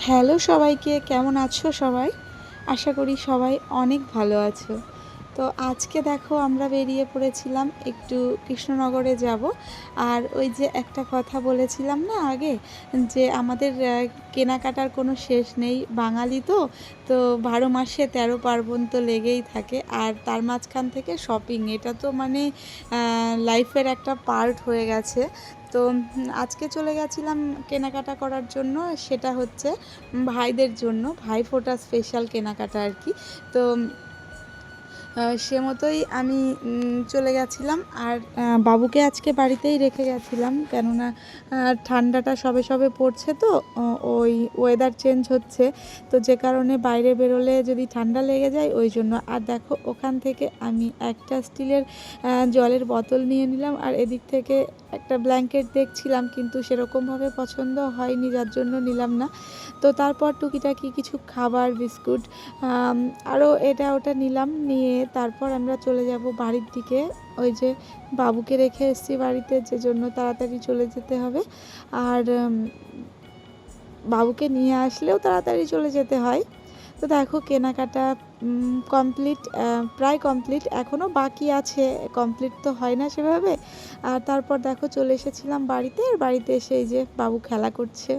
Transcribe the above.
Hello সবাইকে, কেমন আছো সবাই? আশা করি সবাই অনেক ভালো আছো। তো আজকে দেখো আমরা বেরিয়ে পড়েছিলাম একটু কৃষ্ণনগরে যাব। আর ওই যে একটা কথা বলেছিলাম না আগে, যে আমাদের কেনাকাটার কোনো শেষ নেই, বাঙালি তো। তো 12 মাসে 13 পার্বণ তো লেগেই থাকে, আর তার মাঝখান থেকে শপিং, এটা তো মানে লাইফের একটা পার্ট হয়ে গেছে। তো আজকে চলে গেছিলাম কেনাকাটা করার জন্য, সেটা হচ্ছে ভাইদের জন্য, ভাইফোঁটা স্পেশাল কেনাকাটা আর কি। তো সে মতোই আমি চলে গেছিলাম। আর বাবুকে আজকে বাড়িতেই রেখে গেছিলাম, কেননা ঠান্ডাটা সবে সবে পড়ছে তো, ওই ওয়েদার চেঞ্জ হচ্ছে, তো যে কারণে বাইরে বেরোলে যদি ঠান্ডা লেগে যায় ওই জন্য। আর দেখো ওখান থেকে আমি একটা স্টিলের জলের বোতল নিয়ে নিলাম, আর এদিক থেকে একটা ব্ল্যাঙ্কেট দেখছিলাম, কিন্তু সেরকমভাবে পছন্দ হয়নি, যার জন্য নিলাম না। তো তারপর টুকিটাকি কিছু খাবার, বিস্কুট, আরও এটা ওটা নিলাম, নিয়ে তারপর আমরা চলে যাব বাড়ির দিকে। ওই যে বাবুকে রেখে এসেছি বাড়িতে, যে জন্য তাড়াতাড়ি চলে যেতে হবে। আর বাবুকে নিয়ে আসলেও তাড়াতাড়ি চলে যেতে হয়। তো দেখো কেনাকাটা কমপ্লিট, প্রায় কমপ্লিট, এখনও বাকি আছে, কমপ্লিট তো হয় না সেভাবে। আর তারপর দেখো চলে এসেছিলাম বাড়িতে, আর বাড়িতে এসে এই যে বাবু খেলা করছে।